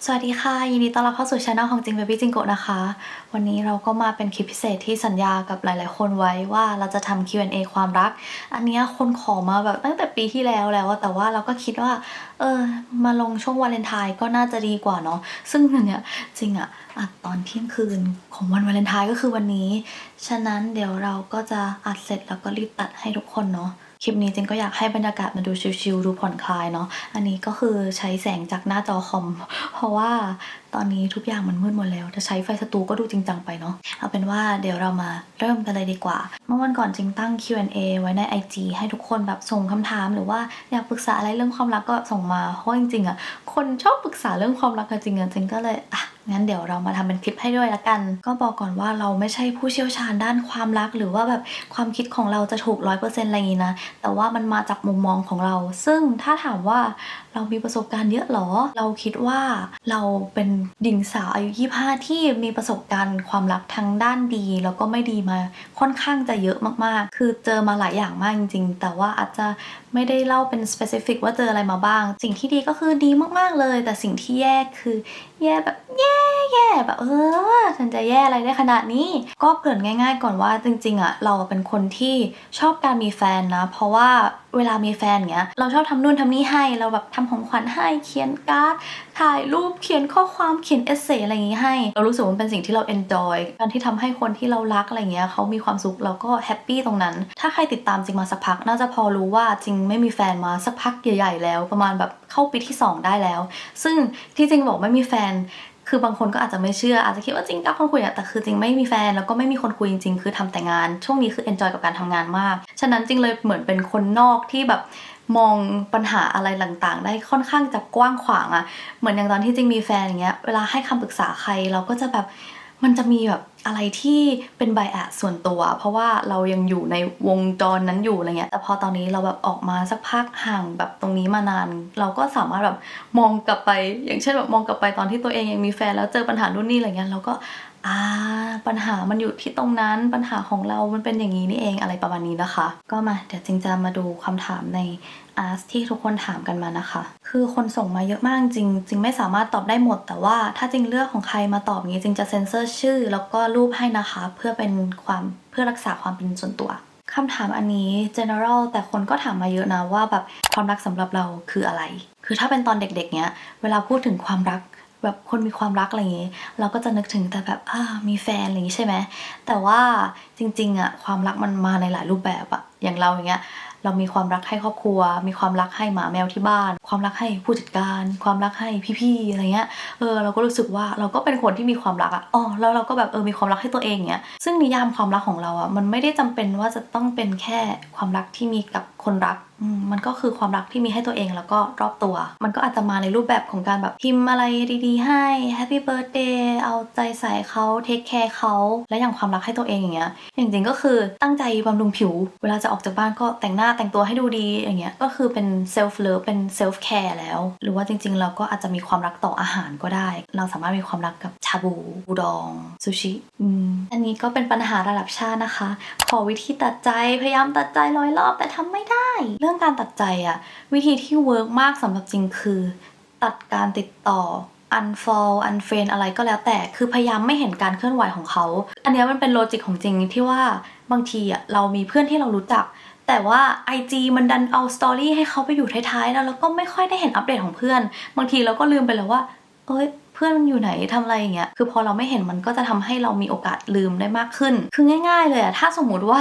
สวัสดีค่ะยินดีต้อนรับเข้าสู่ช่องของจริงเบบี้จิงโกะนะคะวันนี้เราก็มาเป็นคลิปพิเศษที่สัญญากับหลายๆคนไว้ว่าเราจะทำ Q&A ความรักอันนี้คนขอมาแบบตั้งแต่ปีที่แล้วแต่ว่าเราก็คิดว่ามาลงช่วงวาเลนไทน์ก็น่าจะดีกว่าเนาะซึ่งเนี่ยจริงอะอัดตอนเที่ยงคืนของวันวาเลนไทน์ก็คือวันนี้ฉะนั้นเดี๋ยวเราก็จะอัดเสร็จแล้วก็รีบตัดให้ทุกคนเนาะคลิปนี้จริงก็อยากให้บรรยากาศมาดูชิลๆดูผ่อนคลายเนาะอันนี้ก็คือใช้แสงจากหน้าจอคอมเพราะว่าตอนนี้ทุกอย่างมันมืดหมดแล้วจะใช้ไฟสตูก็ดูจริงจังไปเนาะเอาเป็นว่าเดี๋ยวเรามาเริ่มกันเลยดีกว่าเมื่อวันก่อนจริงตั้ง Q&A ไว้ใน IG ให้ทุกคนแบบส่งคำถามหรือว่าอยากปรึกษาอะไรเรื่องความรักก็ส่งมาเพราะจริงๆคนชอบปรึกษาเรื่องความรักจริงๆจริงก็เลยงั้นเดี๋ยวเรามาทำเป็นคลิปให้ด้วยละกันก็บอกก่อนว่าเราไม่ใช่ผู้เชี่ยวชาญด้านความรักหรือว่าแบบความคิดของเราจะถูก 100% อะไรอย่างนี้นะแต่ว่ามันมาจากมุมมองของเราซึ่งถ้าถามว่าเรามีประสบการณ์เยอะหรอเราคิดว่าเราเป็นหญิงสาวอายุ25ที่มีประสบการณ์ความรักทั้งด้านดีแล้วก็ไม่ดีมาค่อนข้างจะเยอะมากๆคือเจอมาหลายอย่างมากจริงๆแต่ว่าอาจจะไม่ได้เล่าเป็น specific ว่าเจออะไรมาบ้างสิ่งที่ดีก็คือดีมากๆเลยแต่สิ่งที่แย่คือแย่แบบแย่แบบฉันจะแย่อะไรได้ขนาดนี้ก็เกริ่นง่ายๆก่อนว่าจริงๆเราเป็นคนที่ชอบการมีแฟนนะเพราะว่าเวลามีแฟนเงี้ยเราชอบทำนู่นทำนี่ให้เราแบบทำของขวัญให้เขียนการ์ดถ่ายรูปเขียนข้อความเขียนเอเซอะไรอย่างงี้ให้เรารู้สึกว่ามันเป็นสิ่งที่เราเอนจอยการที่ทำให้คนที่เรารักอะไรเงี้ยเขามีความสุขเราก็แฮปปี้ตรงนั้นถ้าใครติดตามจริงมาสักพักน่าจะพอรู้ว่าจริงไม่มีแฟนมาสักพักใหญ่ๆแล้วประมาณแบบเข้าปีที่2ได้แล้วซึ่งที่จริงบอกไม่มีแฟนคือบางคนก็อาจจะไม่เชื่ออาจจะคิดว่าจริงกับคนคุยแต่คือจริงไม่มีแฟนแล้วก็ไม่มีคนคุยจริงๆคือทำแต่งานช่วงนี้คือเอนจอยกับการทำงานมากฉะนั้นจริงเลยเหมือนเป็นคนนอกที่แบบมองปัญหาอะไรต่างๆได้ค่อนข้างจะกว้างขวางเหมือนอย่างตอนที่จริงมีแฟนอย่างเงี้ยเวลาให้คำปรึกษาใครเราก็จะแบบมันจะมีแบบอะไรที่เป็นไบแอสส่วนตัวเพราะว่าเรายังอยู่ในวงจรนั้นอยู่อะไรเงี้ยแต่พอตอนนี้เราแบบออกมาสักพักห่างแบบตรงนี้มานานเราก็สามารถแบบมองกลับไปอย่างเช่นแบบมองกลับไปตอนที่ตัวเองยังมีแฟนแล้วเจอปัญหานู่นนี่อะไรเงี้ยเราก็ปัญหามันอยู่ที่ตรงนั้นปัญหาของเรามันเป็นอย่างนี้นี่เองอะไรประมาณนี้นะคะก็มาเดี๋ยวจริงจะมาดูคำถามในที่ทุกคนถามกันมานะคะคือคนส่งมาเยอะมากจริงไม่สามารถตอบได้หมดแต่ว่าถ้าจริงเลือกของใครมาตอบนี้จริงจะเซ็นเซอร์ชื่อแล้วก็รูปให้นะคะเพื่อรักษาความเป็นส่วนตัวคำถามอันนี้ general แต่คนก็ถามมาเยอะนะว่าแบบความรักสำหรับเราคืออะไรคือถ้าเป็นตอนเด็กๆเนี้ยเวลาพูดถึงความรักแบบคนมีความรักอะไรอย่างงี้เราก็จะนึกถึงแต่แบบมีแฟนอะไรอย่างงี้ใช่ไหมแต่ว่าจริงๆความรักมันมาในหลายรูปแบบอย่างเราอย่างเงี้ยเรามีความรักให้ครอบครัวมีความรักให้หมาแมวที่บ้านความรักให้ผู้จัดการความรักให้พี่ๆอะไรเงี้ยเราก็รู้สึกว่าเราก็เป็นคนที่มีความรักแล้วเราก็แบบมีความรักให้ตัวเองเงี้ยซึ่งนิยามความรักของเรามันไม่ได้จำเป็นว่าจะต้องเป็นแค่ความรักที่มีกับคนรักมันก็คือความรักที่มีให้ตัวเองแล้วก็รอบตัวมันก็อาจจะมาในรูปแบบของการแบบพิมพ์อะไรดีๆให้แฮปปี้เบิร์ธเดย์เอาใจใส่เขาเทคแคร์เขาและอย่างความรักให้ตัวเองอย่างเงี้ยจริงๆก็คือตั้งใจบำรุงผิวเวลาจะออกจากบ้านก็แต่งหน้าแต่งตัวให้ดูดีอย่างเงี้ยก็คือเป็นเซลฟ์เลิฟเป็นเซลฟ์แคร์แล้วหรือว่าจริงๆเราก็อาจจะมีความรักต่ออาหารก็ได้เราสามารถมีความรักกับชาบูอูดองซูชิอันนี้ก็เป็นปัญหาระดับชาตินะคะขอวิธีตัดใจพยายามตัดใจ100 รอบแต่ทำไม่ได้เรื่องการตัดใจวิธีที่เวิร์กมากสำหรับจริงคือตัดการติดต่อ unfollow unfriend อะไรก็แล้วแต่คือพยายามไม่เห็นการเคลื่อนไหวของเขาอันนี้มันเป็นโลจิกของจริงที่ว่าบางทีเรามีเพื่อนที่เรารู้จักแต่ว่า IG มันดันเอาสตอรี่ให้เขาไปอยู่ท้ายๆแล้วก็ไม่ค่อยได้เห็นอัปเดตของเพื่อนบางทีเราก็ลืมไปแล้วว่าเพื่อนมันอยู่ไหนทำอะไรอย่างเงี้ยคือพอเราไม่เห็นมันก็จะทำให้เรามีโอกาสลืมได้มากขึ้นคือง่ายๆเลยถ้าสมมุติว่า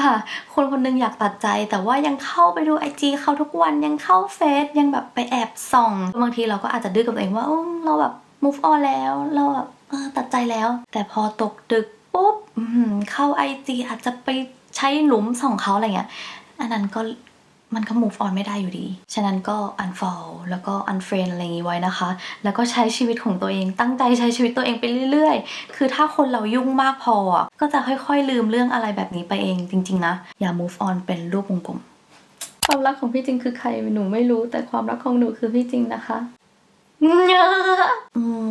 คนคนนึงอยากตัดใจแต่ว่ายังเข้าไปดู IG เขาทุกวันยังเข้าเฟซยังแบบไปแอบส่องบางทีเราก็อาจจะดื้อกับตัวเองว่าเราแบบ move on แล้วเราแบบตัดใจแล้วแต่พอตกดึกปุ๊บเข้า IG อาจจะไปใช้หลุมส่องเขาอะไรเงี้ยอันนั้นก็มันก็ move on ไม่ได้อยู่ดีฉะนั้นก็ unfollow แล้วก็ unfriend อะไรอย่างงี้ไว้นะคะแล้วก็ใช้ชีวิตของตัวเองตั้งใจใช้ชีวิตตัวเองไปเรื่อยๆคือถ้าคนเรายุ่งมากพอก็จะค่อยๆลืมเรื่องอะไรแบบนี้ไปเองจริงๆนะอย่า move on เป็นรูปวงกลมความรักของพี่จริงคือใครหนูไม่รู้แต่ความรักของหนูคือพี่จริงนะคะ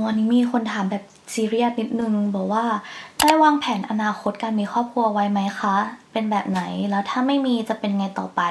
วันนี้มีคนถามแบบซีเรียสนิดนึงบอกว่าได้วางแผนอนาคตการมีครอบครัวไว้ไหมคะเป็นแบบไหนแล้วถ้าไม่มีจะเป็นไงต่อไป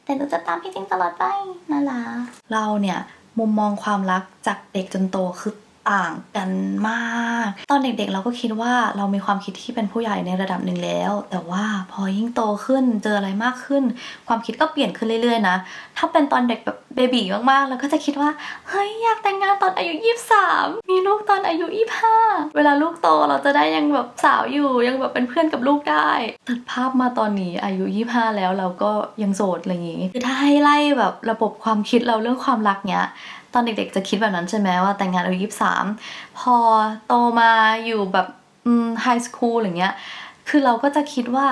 แต่หนูจะตามพี่จริงตลอดไปน่ารักเราเนี่ยมุมมองความรักจากเด็กจนโตคือ ต่างกันมากตอนเด็กๆเราก็คิดว่าเรามีความคิดที่เป็นผู้ใหญ่ในระดับหนึ่งแล้วแต่ว่าพอยิ่งโตขึ้นเจออะไรมากขึ้นความคิดก็เปลี่ยนขึ้นเรื่อยๆนะถ้าเป็นตอนเด็กแบบเบบีมากๆเราก็จะคิดว่าเฮ้ยอยากแต่งงานตอนอายุ23มีลูกตอนอายุ25เวลาลูกโตเราจะได้ยังแบบสาวอยู่ยังแบบเป็นเพื่อนกับลูกได้ตัดภาพมาตอนนี้อายุ25แล้วเราก็ยังโสดอะไรอย่างงี้คือถ้าให้ไล่แบบระบบความคิดเราเรื่องความรักเนี้ยตอนเด็กๆจะคิดแบบนั้นใช่ไหมว่าแต่งงานอายุ23พอโตมาอยู่แบบไฮสคูลอย่างเงี้ยคือเราก็จะคิดว่า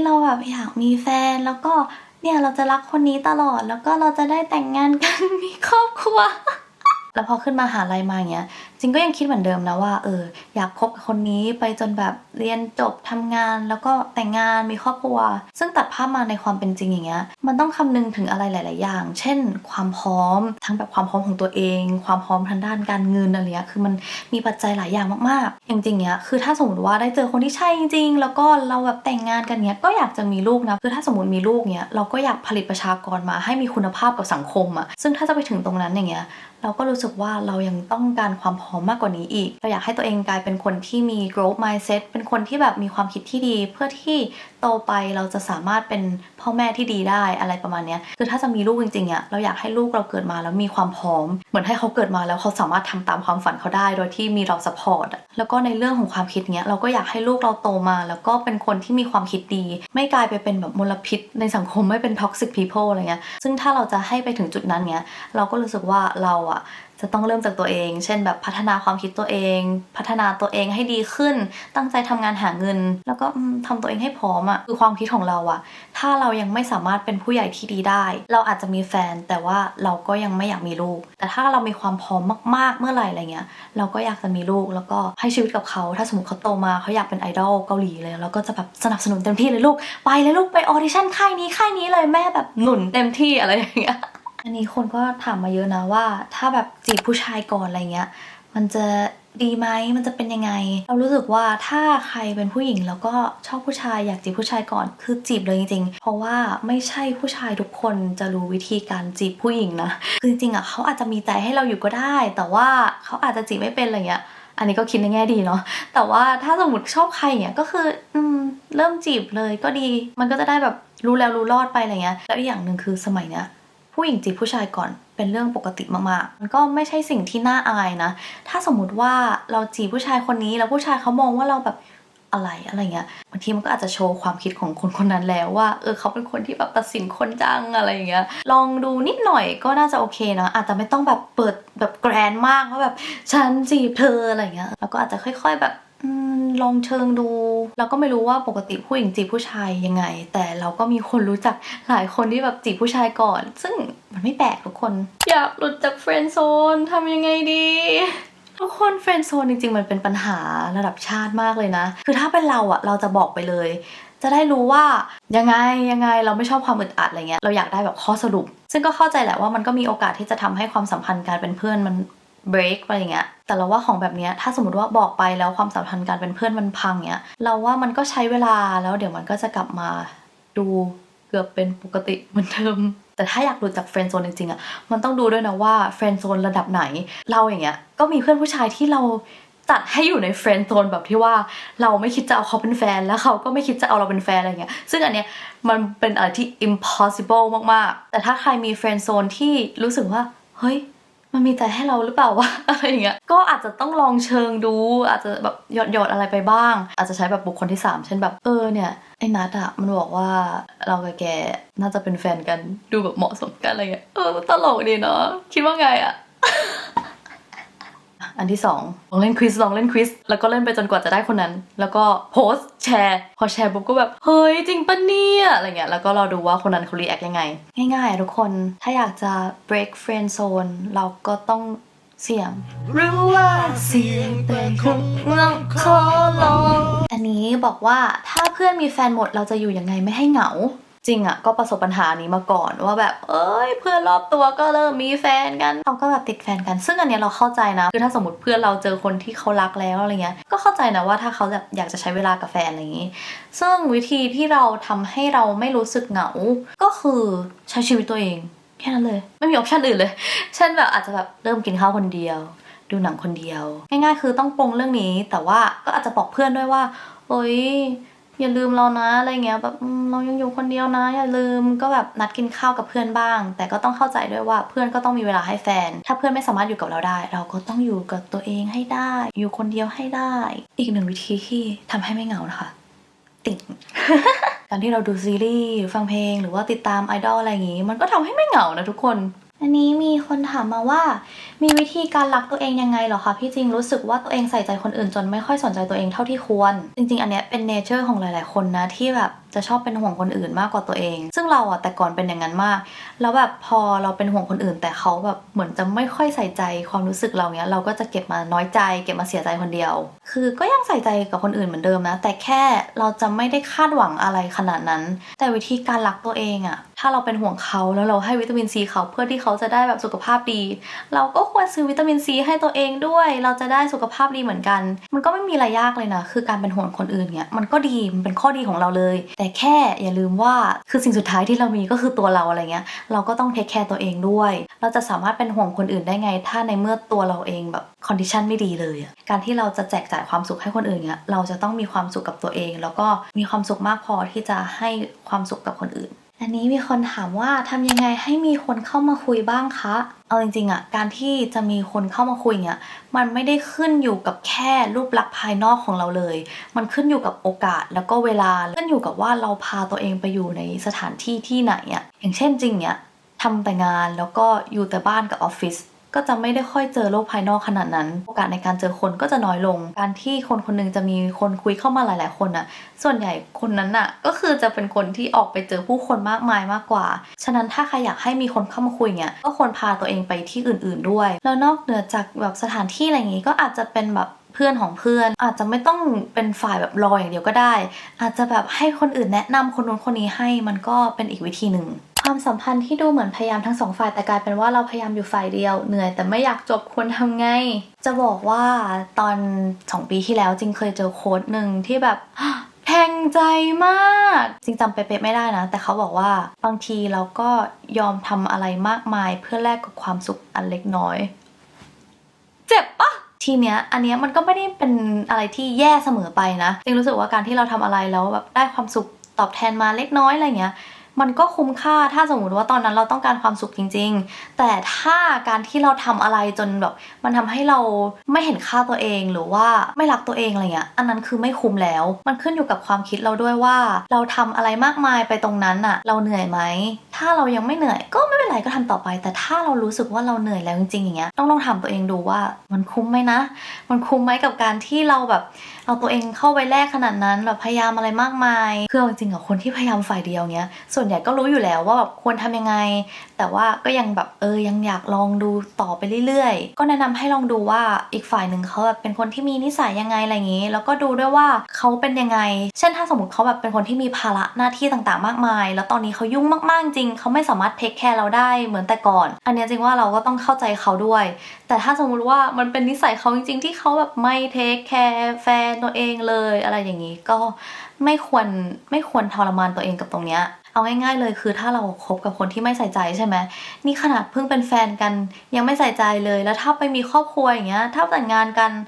เราแบบอยากมีแฟนแล้วก็เนี่ยเราจะรักคนนี้ตลอดแล้วก็เราจะได้แต่งงานกัน มีครอบครัว แล้วพอขึ้นมหาลัยมาอย่างเงี้ยจริงก็ยังคิดเหมือนเดิมนะว่าอยากคบกับคนนี้ไปจนแบบเรียนจบทำงานแล้วก็แต่งงานมีครอบครัวซึ่งตัดภาพมาในความเป็นจริงอย่างเงี้ยมันต้องคำนึงถึงอะไรหลายๆอย่างเช่นความพร้อมทั้งแบบความพร้อมของตัวเองความพร้อมทางด้านการเงินอะไรเงี้ยคือมันมีปัจจัยหลายอย่างมากๆจริงๆเนี้ยคือถ้าสมมติว่าได้เจอคนที่ใช่จริงๆแล้วก็เราแบบแต่งงานกันเนี้ยก็อยากจะมีลูกนะคือถ้าสมมติมีลูกเนี้ยเราก็อยากผลิตประชากรมาให้มีคุณภาพกับสังคมอ่ะซึ่งถ้าจะไปถึงตรงนั้นอย่างเงี้ยเราก็รู้สึกว่าเรายังต้องการความพร้อมมากกว่านี้อีกเราอยากให้ตัวเองกลายเป็นคนที่มี growth mindset เป็นคนที่แบบมีความคิดที่ดีเพื่อที่โตไปเราจะสามารถเป็นพ่อแม่ที่ดีได้อะไรประมาณนี้คือถ้าจะมีลูกจริงๆอ่ะเราอยากให้ลูกเราเกิดมาแล้วมีความพร้อมเหมือนให้เขาเกิดมาแล้วเขาสามารถทำตามความฝันเขาได้โดยที่มีเรา support อ่ะแล้วก็ในเรื่องของความคิดเนี้ยเราก็อยากให้ลูกเราโตมาแล้วก็เป็นคนที่มีความคิดดีไม่กลายไปเป็นแบบมลพิษในสังคมไม่เป็น toxic people อะไรเงี้ยซึ่งถ้าเราจะให้ไปถึงจุดนั้นเนี้ยเราก็รู้สึกว่าเราจะต้องเริ่มจากตัวเองเช่นแบบพัฒนาความคิดตัวเองพัฒนาตัวเองให้ดีขึ้นตั้งใจทำงานหาเงินแล้วก็ทำตัวเองให้พร้อมคือความคิดของเราถ้าเรายังไม่สามารถเป็นผู้ใหญ่ที่ดีได้เราอาจจะมีแฟนแต่ว่าเราก็ยังไม่อยากมีลูกแต่ถ้าเรามีความพร้อมมากๆเมื่อไหร่อะไรเงี้ยเราก็อยากจะมีลูกแล้วก็ให้ชีวิตกับเขาถ้าสมมติเขาโตมาเขาอยากเป็นไอดอลเกาหลีเลยเราก็จะแบบสนับสนุนเต็มที่เลยลูกไปเลยลูกไปออดิชั่นค่ายนี้เลยแม่แบบหนุนเต็มที่อะไรอย่างเงี้ยอันนี้คนก็ถามมาเยอะนะว่าถ้าแบบจีบผู้ชายก่อนอะไรเงี้ยมันจะดีไหมมันจะเป็นยังไงเรารู้สึกว่าถ้าใครเป็นผู้หญิงแล้วก็ชอบผู้ชายอยากจีบผู้ชายก่อนคือจีบเลยจริงๆเพราะว่าไม่ใช่ผู้ชายทุกคนจะรู้วิธีการจีบผู้หญิงนะคือจริงๆเขาอาจจะมีใจให้เราอยู่ก็ได้แต่ว่าเขาอาจจะจีบไม่เป็นอะไรเงี้ยอันนี้ก็คิดในแง่ดีเนาะแต่ว่าถ้าสมมติชอบใครเนี่ยก็คือเริ่มจีบเลยก็ดีมันก็จะได้แบบรู้แล้วรู้รอดไปอะไรเงี้ยแล้วอีกอย่างหนึ่งคือสมัยเนี้ยผู้หญิงจีบผู้ชายก่อนเป็นเรื่องปกติมากๆมันก็ไม่ใช่สิ่งที่น่าอายนะถ้าสมมุติว่าเราจีบผู้ชายคนนี้แล้วผู้ชายเขามองว่าเราแบบอะไรเงี้ยบางทีมันก็อาจจะโชว์ความคิดของคนคนนั้นแล้วว่าเขาเป็นคนที่แบบตัดสินคนจังอะไรอย่างเงี้ยลองดูนิดหน่อยก็น่าจะโอเคนะอาจจะไม่ต้องแบบเปิดแบบแกรนด์มากว่าแบบฉันจีบเธออะไรเงี้ยแล้วก็อาจจะค่อยๆแบบลองเชิงดูเราก็ไม่รู้ว่าปกติผู้หญิงจีบผู้ชายยังไงแต่เราก็มีคนรู้จักหลายคนที่แบบจีบผู้ชายก่อนซึ่งมันไม่แปลกทุกคนอยากหลุดจากเฟรนด์โซนทำยังไงดีทุกคนเฟรนด์โซนจริงๆมันเป็นปัญหาระดับชาติมากเลยนะคือถ้าเป็นเราเราจะบอกไปเลยจะได้รู้ว่ายังไงเราไม่ชอบความอึดอัดอะไรเงี้ยเราอยากได้แบบข้อสรุปซึ่งก็เข้าใจแหละว่ามันก็มีโอกาสที่จะทำให้ความสัมพันธ์การเป็นเพื่อนมันเบรกไปอย่างเงี้ยแต่เราว่าของแบบเนี้ยถ้าสมมติว่าบอกไปแล้วความสัมพันธ์การเป็นเพื่อนมันพังเงี้ยเราว่ามันก็ใช้เวลาแล้วเดี๋ยวมันก็จะกลับมาดูเกือบเป็นปกติเหมือนเดิมแต่ถ้าอยากหลุดจากเฟรนด์โซนจริงๆมันต้องดูด้วยนะว่าเฟรนด์โซนระดับไหนเราอย่างเงี้ยก็มีเพื่อนผู้ชายที่เราจัดให้อยู่ในเฟรนด์โซนแบบที่ว่าเราไม่คิดจะเอาเขาเป็นแฟนแล้วเขาก็ไม่คิดจะเอาเราเป็นแฟนอะไรเงี้ยซึ่งอันเนี้ยมันเป็นอะไรที่ impossible มากๆแต่ถ้าใครมีเฟรนด์โซนที่รู้สึกว่าเฮ้ยมันมีใจให้เราหรือเปล่าวะ อะไรอย่างเงี้ยก็อาจจะต้องลองเชิงดูอาจจะแบบหยอดอะไรไปบ้างอาจจะใช้แบบบุคคลที่3เช่นแบบเนี่ยไอ้นัทมันบอกว่าเรากับแกน่าจะเป็นแฟนกันดูแบบเหมาะสมกันอะไรเงี้ยตลกดีเนาะคิดว่าไงอันที่2ลองเล่นควิสแล้วก็เล่นไปจนกว่าจะได้คนนั้นแล้วก็โพสต์แชร์พอแชร์ปุ๊บก็แบบเฮ้ยจริงปะเนี่ยอะไรเงี้ยแล้วก็รอดูว่าคนนั้นเขารีแอคยังไงง่ายๆทุกคนถ้าอยากจะ break friend zone เราก็ต้องเสี่ยงรู้ว่าเสี่ยงแต่คงต้องขอลองอันนี้บอกว่าถ้าเพื่อนมีแฟนหมดเราจะอยู่ยังไงไม่ให้เหงาจริงก็ประสบปัญหานี้มาก่อนว่าแบบเพื่อนรอบตัวก็เริ่มมีแฟนกันเขาก็แบบติดแฟนกันซึ่งอันเนี้ยเราเข้าใจนะคือถ้าสมมติเพื่อนเราเจอคนที่เขารักแล้วอะไรเงี้ยก็เข้าใจนะว่าถ้าเขาแบบอยากจะใช้เวลากับแฟนอะไรอย่างงี้ซึ่งวิธีที่เราทำให้เราไม่รู้สึกเหงาก็คือใช้ชีวิตตัวเองแค่นั้นเลยไม่มีออปชั่นอื่นเลยเช่นแบบอาจจะแบบเริ่มกินข้าวคนเดียวดู ดูหนังคนเดียวง่ายๆคือต้องปรงเรื่องนี้แต่ว่าก็อาจจะบอกเพื่อนด้วยว่าโอ๊ยอย่าลืมเรานะอะไรเงี้ยแบบเรายังอยู่คนเดียวนะอย่าลืมก็แบบนัดกินข้าวกับเพื่อนบ้างแต่ก็ต้องเข้าใจด้วยว่าเพื่อนก็ต้องมีเวลาให้แฟนถ้าเพื่อนไม่สามารถอยู่กับเราได้เราก็ต้องอยู่กับตัวเองให้ได้อยู่คนเดียวให้ได้อีกหนึ่งวิธีที่ทำให้ไม่เหงานะคะติ่ง การที่เราดูซีรีส์ฟังเพลงหรือว่าติดตามไอดอลอะไรอย่างงี้มันก็ทำให้ไม่เหงานะทุกคนอันนี้มีคนถามมาว่ามีวิธีการรักตัวเองยังไงเหรอคะพี่จริงรู้สึกว่าตัวเองใส่ใจคนอื่นจนไม่ค่อยสนใจตัวเองเท่าที่ควรจริงๆอันเนี้ยเป็นเนเจอร์ของหลายๆคนนะที่แบบจะชอบเป็นห่วงคนอื่นมากกว่าตัวเองซึ่งเราอะแต่ก่อนเป็นอย่างนั้นมากแล้วแบบพอเราเป็นห่วงคนอื่นแต่เขาแบบเหมือนจะไม่ค่อยใส่ใจความรู้สึกเราเนี้ยเราก็จะเก็บมาน้อยใจเก็บมาเสียใจคนเดียวคือก็ยังใส่ใจกับคนอื่นเหมือนเดิมนะแต่แค่เราจะไม่ได้คาดหวังอะไรขนาดนั้นแต่วิธีการรักตัวเองอะถ้าเราเป็นห่วงเขาแล้วเราให้วิตามินซีเขาเพื่อที่เขาจะได้แบบสุขภาพดีเราก็ควรซื้อวิตามินซีให้ตัวเองด้วยเราจะได้สุขภาพดีเหมือนกันมันก็ไม่มีอะไรยากเลยนะคือการเป็นห่วงคนอื่นเนี้ยมันก็ดีมันเป็นข้อดีของเราเลยแต่แค่อย่าลืมว่าคือสิ่งสุดท้ายที่เรามีก็คือตัวเราอะไรเงี้ยเราก็ต้องเทคแคร์ตัวเองด้วยเราจะสามารถเป็นห่วงคนอื่นได้ไงถ้าในเมื่อตัวเราเองแบบคอนดิชันไม่ดีเลยอะการที่เราจะแจกจ่ายความสุขให้คนอื่นเนี้ยเราจะต้องมีความสุขกับตัวเองแล้วก็มีความสุขมากพอที่จะให้ความสุขกับคนอื่นอันนี้มีคนถามว่าทำยังไงให้มีคนเข้ามาคุยบ้างคะเอาจริงๆอะการที่จะมีคนเข้ามาคุยเนี่ยมันไม่ได้ขึ้นอยู่กับแค่รูปลักษณ์ภายนอกของเราเลยมันขึ้นอยู่กับโอกาสแล้วก็เวลาขึ้นอยู่กับว่าเราพาตัวเองไปอยู่ในสถานที่ที่ไหนอะอย่างเช่นจริงเนี่ยทำแต่งานแล้วก็อยู่แต่บ้านกับออฟฟิศก็จะไม่ได้ค่อยเจอโลกภายนอกขนาดนั้นโอกาสในการเจอคนก็จะน้อยลงการที่คนคนนึงจะมีคนคุยเข้ามาหลายๆคนอะส่วนใหญ่คนนั้นอะก็คือจะเป็นคนที่ออกไปเจอผู้คนมากมายมากกว่าฉะนั้นถ้าใครอยากให้มีคนเข้ามาคุยเนี่ยก็ควรพาตัวเองไปที่อื่นๆด้วยแล้วนอกเหนือจากแบบสถานที่อะไรอย่างงี้ก็อาจจะเป็นแบบเพื่อนของเพื่อนอาจจะไม่ต้องเป็นฝ่ายแบบรออย่างเดียวก็ได้อาจจะแบบให้คนอื่นแนะนำคนนู้นคนนี้ให้มันก็เป็นอีกวิธีหนึ่งความสัมพันธ์ที่ดูเหมือนพยายามทั้งสองฝ่ายแต่กลายเป็นว่าเราพยายามอยู่ฝ่ายเดียวเหนื่อยแต่ไม่อยากจบควรทำไงจะบอกว่าตอน2 ปีที่แล้วจริงเคยเจอโค้ดหนึ่งที่แบบแทงใจมากจริงจำเป๊ะๆไม่ได้นะแต่เขาบอกว่าบางทีเราก็ยอมทำอะไรมากมายเพื่อแลกกับความสุขอันเล็กน้อยเจ็บปะทีเนี้ยอันเนี้ยมันก็ไม่ได้เป็นอะไรที่แย่เสมอไปนะจริงรู้สึกว่าการที่เราทำอะไรแล้วแบบได้ความสุขตอบแทนมาเล็กน้อยอะไรเงี้ยมันก็คุ้มค่าถ้าสมมติว่าตอนนั้นเราต้องการความสุขจริงๆแต่ถ้าการที่เราทำอะไรจนแบบมันทำให้เราไม่เห็นค่าตัวเองหรือว่าไม่รักตัวเองอะไรเงี้ยอันนั้นคือไม่คุ้มแล้วมันขึ้นอยู่กับความคิดเราด้วยว่าเราทำอะไรมากมายไปตรงนั้นอะเราเหนื่อยไหมถ้าเรายังไม่เหนื่อยก็ไม่เป็นไรก็ทำต่อไปแต่ถ้าเรารู้สึกว่าเราเหนื่อยแล้วจริงๆอย่างเงี้ยต้องลองถามตัวเองดูว่ามันคุ้มไหมนะมันคุ้มไหมกับการที่เราแบบเอาตัวเองเข้าไปแลกขนาดนั้นแบบพยายามอะไรมากมายคือเอาจริงๆอะคนที่พยายามฝ่ายเดียวเนี้ยส่วนใหญ่ก็รู้อยู่แล้วว่าแบบควรทำยังไงแต่ว่าก็ยังแบบยังอยากลองดูต่อไปเรื่อยๆก็แนะนำให้ลองดูว่าอีกฝ่ายหนึ่งเขาแบบเป็นคนที่มีนิสัยยังไงอะไรอย่างนี้แล้วก็ดูด้วยว่าเขาเป็นยังไงเช่นถ้าสมมติเขาแบบเป็นคนที่มีภาระหน้าที่ต่างๆมากมายแล้วตอนนี้เขายุ่งมากๆจริงเขาไม่สามารถเทคแคร์เราได้เหมือนแต่ก่อนอันนี้จริงว่าเราก็ต้องเข้าใจเขาด้วยแต่ถ้าสมมุติว่ามันเป็นนิสัยเขาจริงๆที่เขาแบบไม่เทคแคร์แฟนตัวเองเลยอะไรอย่างนี้ก็ไม่ควรทรมานตัวเองกับตรงเนี้ยเอาง่ายๆเลยคือถ้าเราคบกับคนที่ไม่ใส่ใจใช่ไหมนี่ขนาดเพิ่งเป็นแฟนกันยังไม่ใส่ใจเลยแล้วถ้าไปมีครอบครัวอย่างเงี้ยถ้าแต่งงานกัน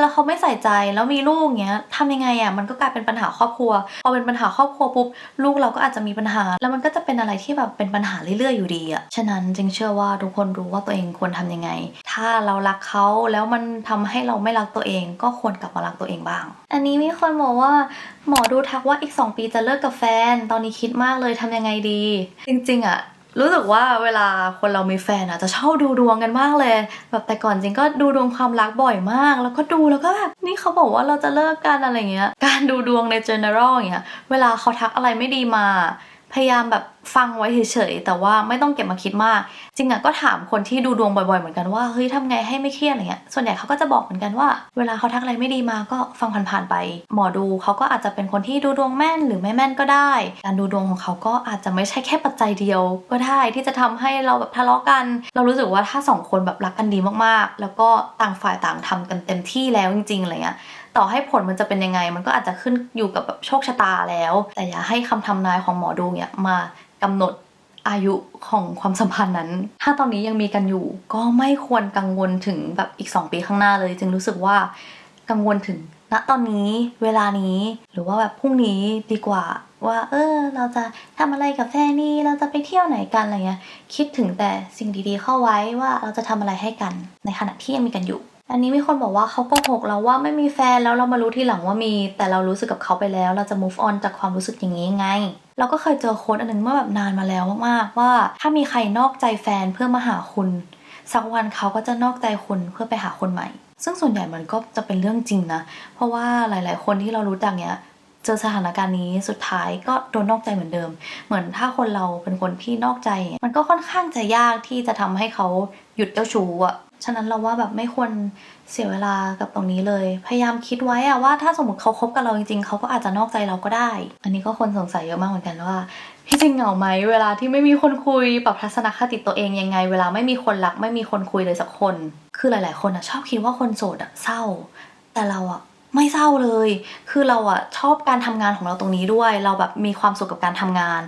แล้วเขาไม่ใส่ใจแล้วมีลูกเงี้ยทำยังไงอ่ะมันก็กลายเป็นปัญหาครอบครัวพอเป็นปัญหาครอบครัวปุ๊บลูกเราก็อาจจะมีปัญหาแล้วมันก็จะเป็นอะไรที่แบบเป็นปัญหาเรื่อยๆอยู่ดีอ่ะฉะนั้นจึงเชื่อว่าทุกคนรู้ว่าตัวเองควรทำยังไงถ้าเรารักเขาแล้วมันทำให้เราไม่รักตัวเองก็ควรกลับมารักตัวเองบ้างอันนี้มีคนบอกว่าหมอดูทักว่าอีก2 ปีจะเลิกกับแฟนตอนนี้คิดมากเลยทำยังไงดีจริงๆอ่ะรู้สึกว่าเวลาคนเรามีแฟนจะชอบดูดวงกันมากเลยแบบแต่ก่อนจริงก็ดูดวงความรักบ่อยมากแล้วก็ดูแล้วก็แบบนี่เขาบอกว่าเราจะเลิกกันอะไรเงี้ยการดูดวงใน general อย่างเงี้ยเวลาเขาทักอะไรไม่ดีมาพยายามแบบฟังไว้เฉยๆแต่ว่าไม่ต้องเก็บมาคิดมากจริงก็ถามคนที่ดูดวงบ่อยๆเหมือนกันว่าเฮ้ยทำไงให้ไม่เครียดอะไรเงี้ยส่วนใหญ่เขาก็จะบอกเหมือนกันว่าเวลาเขาทักอะไรไม่ดีมาก็ฟังผ่านๆไปหมอดูเขาก็อาจจะเป็นคนที่ดูดวงแม่นหรือไม่แม่นก็ได้การดูดวงของเขาก็อาจจะไม่ใช่แค่ปัจจัยเดียวก็ได้ที่จะทำให้เราแบบทะเลาะกันเรารู้สึกว่าถ้า2 คนแบบรักกันดีมากๆแล้วก็ต่างฝ่ายต่างทำกันเต็มที่แล้วจริงๆอะไรเงี้ยต่อให้ผลมันจะเป็นยังไงมันก็อาจจะขึ้นอยู่กับแบบโชคชะตาแล้วแต่อย่าให้คำทำนายของหมอดูเนี่ยมากำหนด อายุของความสัมพันธ์นั้นถ้าตอนนี้ยังมีกันอยู่ก็ไม่ควรกังวลถึงแบบอีก2 ปีข้างหน้าเลยจึงรู้สึกว่ากังวลถึงณตอนนี้เวลานี้หรือว่าแบบพรุ่งนี้ดีกว่าว่าเราจะทำอะไรกับแฟนนี่เราจะไปเที่ยวไหนกันอะไรเงี้ยคิดถึงแต่สิ่งดีๆเข้าไว้ว่าเราจะทำอะไรให้กันในขณะที่ยังมีกันอยู่อันนี้มีคนบอกว่าเขาโกหกเราว่าไม่มีแฟนแล้วเรามารู้ทีหลังว่ามีแต่เรารู้สึกกับเขาไปแล้วเราจะ move on จากความรู้สึกอย่างนี้ยังไงเราก็เคยเจอโค้ดอันนึงเมื่อแบบนานมาแล้วมากๆว่าถ้ามีใครนอกใจแฟนเพื่อมาหาคุณสักวันเขาก็จะนอกใจคุณเพื่อไปหาคนใหม่ซึ่งส่วนใหญ่มันก็จะเป็นเรื่องจริงนะเพราะว่าหลายๆคนที่เรารู้จักเนี้ยเจอสถานการณ์นี้สุดท้ายก็โดนนอกใจเหมือนเดิมเหมือนถ้าคนเราเป็นคนที่นอกใจมันก็ค่อนข้างจะยากที่จะทำให้เขาหยุดเจ้าชู้อะฉะนั้นเราว่าแบบไม่ควรเสียเวลากับตรงนี้เลยพยายามคิดไว้อะว่าถ้าสมมติเขาคบกับเราจริงๆเขาก็อาจจะนอกใจเราก็ได้อันนี้ก็คนสงสัยเยอะมากเหมือนกันว่าพี่จริงเหงาไหมเวลาที่ไม่มีคนคุยปรับทัศนคติตัวเองยังไงเวลาไม่มีคนรักไม่มีคนคุยเลยสักคนคือหลายๆคนอะชอบคิดว่าคนโสดอะเศร้าแต่เราอะไม่เศร้าเลยคือเราอะชอบการทำงานของเราตรงนี้ด้วยเราแบบมีความสุขกับการทำงาน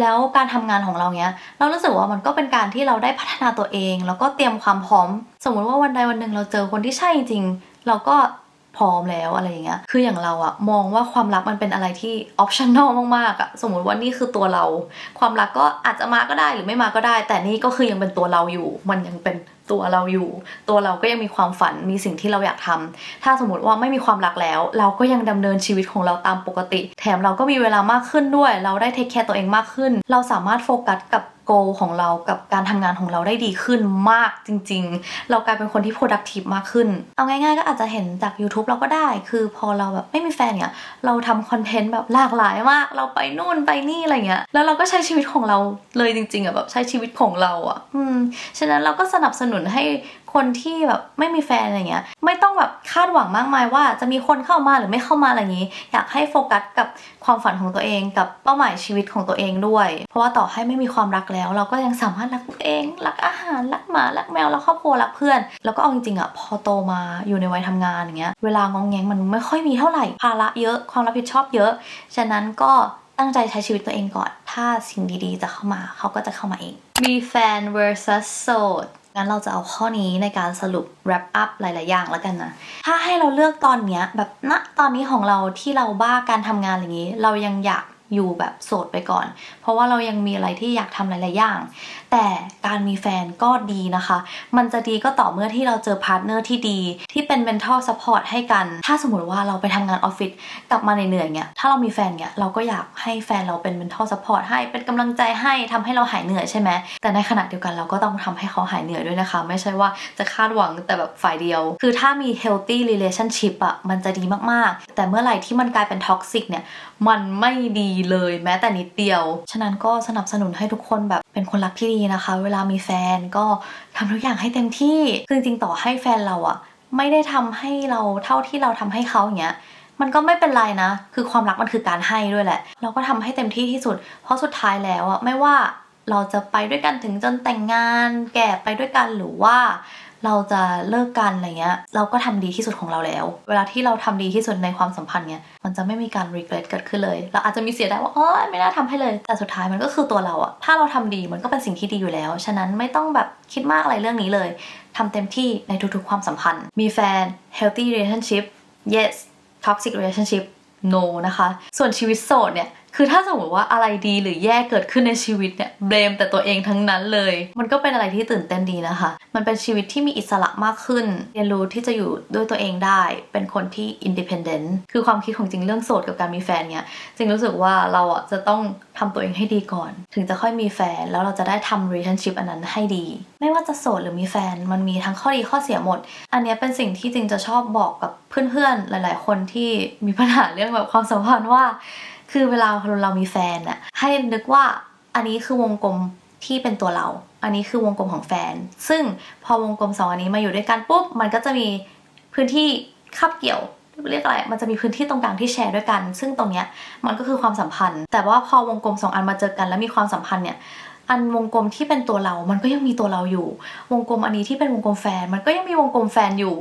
แล้วการทำงานของเราเนี้ยเรารู้สึกว่ามันก็เป็นการที่เราได้พัฒนาตัวเองแล้วก็เตรียมความพร้อมสมมติว่าวันใดวันหนึ่งเราเจอคนที่ใช่จริงเราก็พร้อมแล้วอะไรอย่างเงี้ยคืออย่างเราอะมองว่าความรักมันเป็นอะไรที่ optional มากๆอะสมมติว่านี่คือตัวเราความรักก็อาจจะมาก็ได้หรือไม่มาก็ได้แต่นี่ก็คือยังเป็นตัวเราอยู่มันยังเป็นตัวเราอยู่ตัวเราก็ยังมีความฝันมีสิ่งที่เราอยากทำถ้าสมมติว่าไม่มีความรักแล้วเราก็ยังดำเนินชีวิตของเราตามปกติแถมเราก็มีเวลามากขึ้นด้วยเราได้เทคแคร์ตัวเองมากขึ้นเราสามารถโฟกัสกับโกของเรากับการทำงานของเราได้ดีขึ้นมากจริงๆเรากลายเป็นคนที่ productive มากขึ้นเอาง่ายๆก็อาจจะเห็นจาก YouTube เราก็ได้คือพอเราแบบไม่มีแฟนเนี่ยเราทำคอนเทนต์แบบหลากหลายมากเราไปนู่นไปนี่อะไรเงี้ยแล้วเราก็ใช้ชีวิตของเราเลยจริงๆอะแบบใช้ชีวิตของเราอะฉะนั้นเราก็สนับสนุนให้คนที่แบบไม่มีแฟนอะไรเงี้ยไม่ต้องแบบคาดหวังมากมายว่าจะมีคนเข้ามาหรือไม่เข้ามาอะไรอย่างนี้อยากให้โฟกัสกับความฝันของตัวเองกับเป้าหมายชีวิตของตัวเองด้วยเพราะว่าต่อให้ไม่มีความรักแล้วเราก็ยังสามารถรักตัวเองรักอาหารรักหมารักแมวรักครอบครัวรักเพื่อนแล้วก็เอาจริงๆอ่ะพอโตมาอยู่ในวัยทำงานอย่างเงี้ยเวลางองแงงมันไม่ค่อยมีเท่าไหร่ภาระเยอะความรับผิดชอบเยอะฉะนั้นก็ตั้งใจใช้ชีวิตตัวเองก่อนถ้าสิ่งดีๆจะเข้ามาเขาก็จะเข้ามาเองมีแฟน versus โสดงั้นเราจะเอาข้อนี้ในการสรุป wrap up หลายๆอย่างแล้วกันนะถ้าให้เราเลือกตอนเนี้ยแบบณตอนนี้ของเราที่เราบ้าการทำงานอย่างนี้เรายังอยากอยู่แบบโสดไปก่อนเพราะว่าเรายังมีอะไรที่อยากทำหลายๆอย่างแต่การมีแฟนก็ดีนะคะมันจะดีก็ต่อเมื่อที่เราเจอพาร์ทเนอร์ที่ดีที่เป็น mental support ให้กันถ้าสมมติว่าเราไปทำงานออฟฟิศกลับมาเหนื่อยๆเนี่ยถ้าเรามีแฟนเนี่ยเราก็อยากให้แฟนเราเป็น mental support ให้เป็นกำลังใจให้ทำให้เราหายเหนื่อยใช่ไหมแต่ในขณะเดียวกันเราก็ต้องทำให้เขาหายเหนื่อยด้วยนะคะไม่ใช่ว่าจะคาดหวังแต่แบบฝ่ายเดียวคือถ้ามี healthy relationship อะมันจะดีมากๆแต่เมื่อไหร่ที่มันกลายเป็น toxic เนี่ยมันไม่ดีเลยแม้แต่นิดเดียวฉะนั้นก็สนับสนุนให้ทุกคนแบบเป็นคนรักที่ดีนะคะเวลามีแฟนก็ทำทุกอย่างให้เต็มที่คือจริงๆต่อให้แฟนเราอะไม่ได้ทำให้เราเท่าที่เราทำให้เขาอย่างเงี้ยมันก็ไม่เป็นไรนะคือความรักมันคือการให้ด้วยแหละเราก็ทำให้เต็มที่ที่สุดเพราะสุดท้ายแล้วอะไม่ว่าเราจะไปด้วยกันถึงจนแต่งงานแก่ไปด้วยกันหรือว่าเราจะเลิกกันอะไรเงี้ยเราก็ทำดีที่สุดของเราแล้วเวลาที่เราทำดีที่สุดในความสัมพันธ์เนี้ยมันจะไม่มีการ regret เกิดขึ้นเลยเราอาจจะมีเสียดายว่าไม่น่าทำให้เลยแต่สุดท้ายมันก็คือตัวเราอะถ้าเราทำดีมันก็เป็นสิ่งที่ดีอยู่แล้วฉะนั้นไม่ต้องแบบคิดมากอะไรเรื่องนี้เลยทำเต็มที่ในทุกๆความสัมพันธ์มีแฟน healthy relationship yes toxic relationship no นะคะส่วนชีวิตโสดเนี่ยคือถ้าสมมติว่าอะไรดีหรือแย่เกิดขึ้นในชีวิตเนี่ยเบลมแต่ตัวเองทั้งนั้นเลยมันก็เป็นอะไรที่ตื่นเต้นดีนะคะมันเป็นชีวิตที่มีอิสระมากขึ้นเรียนรู้ที่จะอยู่ด้วยตัวเองได้เป็นคนที่ independent คือความคิดของจริงเรื่องโสดกับการมีแฟนเนี่ยจริงรู้สึกว่าเราอ่ะจะต้องทำตัวเองให้ดีก่อนถึงจะค่อยมีแฟนแล้วเราจะได้ทำ relationship อันนั้นให้ดีไม่ว่าจะโสดหรือมีแฟนมันมีทั้งข้อดีข้อเสียหมดอันนี้เป็นสิ่งที่จริงจะชอบบอกกับเพื่อนๆหลายๆคนที่มีปัญหาเรื่องแบบความสัมพันธ์ว่าคือเวลาเรามีแฟนน่ะให้นึกว่าอันนี้คือวงกลมที่เป็นตัวเราอันนี้คือวงกลมของแฟนซึ่งพอวงกลม2อันนี้มาอยู่ด้วยกันปุ๊บมันก็จะมีพื้นที่คาบเกี่ยวเรียกอะไรมันจะมีพื้นที่ตรงกลางที่แชร์ด้วยกันซึ่งตรงเนี้ยมันก็คือความสัมพันธ์แต่ว่าพอวงกลม2อันมาเจอกันแล้วมีความสัมพันธ์เนี่ย อันวงกลมที่เป็นตัวเรามันก็ยังมีตัวเราอยู่วงกลมอันนี้ที่เป็นวงกลมแฟนมันก็ยังมีวงกลมแฟนอยู่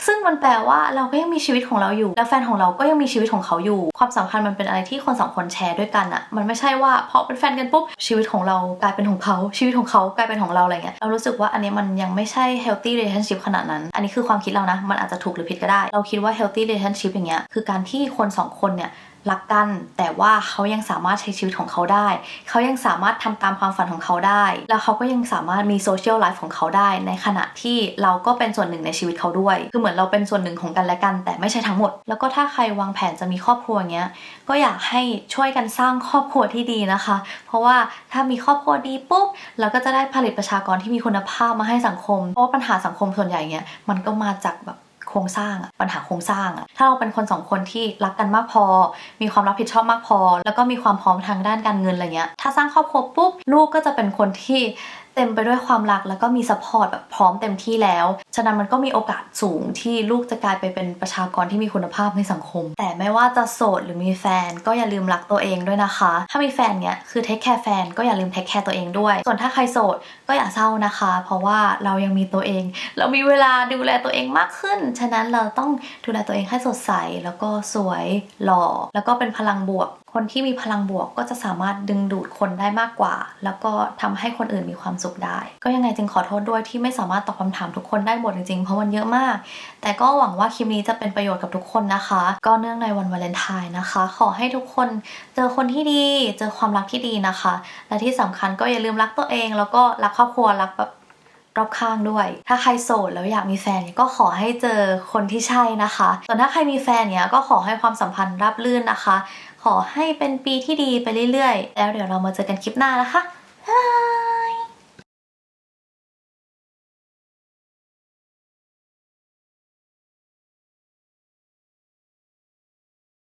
ซึ่งมันแปลว่าเราก็ยังมีชีวิตของเราอยู่แล้วแฟนของเราก็ยังมีชีวิตของเขาอยู่ความสัมพันธ์มันเป็นอะไรที่คนสองคนแชร์ด้วยกันอะมันไม่ใช่ว่าพอเป็นแฟนกันปุ๊บชีวิตของเรากลายเป็นของเขาชีวิตของเขากลายเป็นของเราอะไรเงี้ยเรารู้สึกว่าอันนี้มันยังไม่ใช่ healthy relationship ขนาดนั้นอันนี้คือความคิดเรานะมันอาจจะถูกหรือผิดก็ได้เราคิดว่า healthy relationship อย่างเงี้ยคือการที่คนสองคนเนี่ยรักกันแต่ว่าเขายังสามารถใช้ชีวิตของเขาได้เขายังสามารถทำตามความฝันของเขาได้แล้วเขาก็ยังสามารถมีโซเชียลไลฟ์ของเขาได้ในขณะที่เราก็เป็นส่วนหนึ่งในชีวิตเขาด้วยคือเหมือนเราเป็นส่วนหนึ่งของกันและกันแต่ไม่ใช่ทั้งหมดแล้วก็ถ้าใครวางแผนจะมีครอบครัวเงี้ยก็อยากให้ช่วยกันสร้างครอบครัวที่ดีนะคะเพราะว่าถ้ามีครอบครัวดีปุ๊บเราก็จะได้ผลิตประชากรที่มีคุณภาพมาให้สังคมเพราะว่าปัญหาสังคมส่วนใหญ่เงี้ยมันก็มาจากแบบโครงสร้างปัญหาโครงสร้างถ้าเราเป็นคนสองคนที่รักกันมากพอมีความรับผิดชอบมากพอแล้วก็มีความพร้อมทางด้านการเงินอะไรเงี้ยถ้าสร้างครอบครัวปุ๊บลูกก็จะเป็นคนที่เต็มไปด้วยความรักแล้วก็มีซัพพอร์ตแบบพร้อมเต็มที่แล้วฉะนั้นมันก็มีโอกาสสูงที่ลูกจะกลายไปเป็นประชากรที่มีคุณภาพในสังคมแต่ไม่ว่าจะโสดหรือมีแฟนก็อย่าลืมรักตัวเองด้วยนะคะถ้ามีแฟนเนี้ยคือเทคแคร์แฟนก็อย่าลืมเทคแคร์ตัวเองด้วยส่วนถ้าใครโสดก็อย่าเศร้านะคะเพราะว่าเรายังมีตัวเองเรามีเวลาดูแลตัวเองมากขึ้นฉะนั้นเราต้องดูแลตัวเองให้สดใสแล้วก็สวยหล่อแล้วก็เป็นพลังบวกคนที่มีพลังบวกก็จะสามารถดึงดูดคนได้มากกว่าแล้วก็ทำให้คนอื่นมีความสุขได้ก็ยังไงจึงขอโทษด้วยที่ไม่สามารถตอบคำถามทุกคนได้หมดจริงๆเพราะมันเยอะมากแต่ก็หวังว่าคลิปนี้จะเป็นประโยชน์กับทุกคนนะคะก็เนื่องในวันวาเลนไทน์นะคะขอให้ทุกคนเจอคนที่ดีเจอความรักที่ดีนะคะและที่สำคัญก็อย่าลืมรักตัวเองแล้วก็รักครอบครัวรักแบบรอบข้างด้วยถ้าใครโสดแล้วอยากมีแฟนก็ขอให้เจอคนที่ใช่นะคะส่วนถ้าใครมีแฟนเนี่ยก็ขอให้ความสัมพันธ์ราบรื่นนะคะขอให้เป็นปีที่ดีไปเรื่อยๆแล้วเดี๋ยวเรามาเจอกันคลิปหน้านะคะ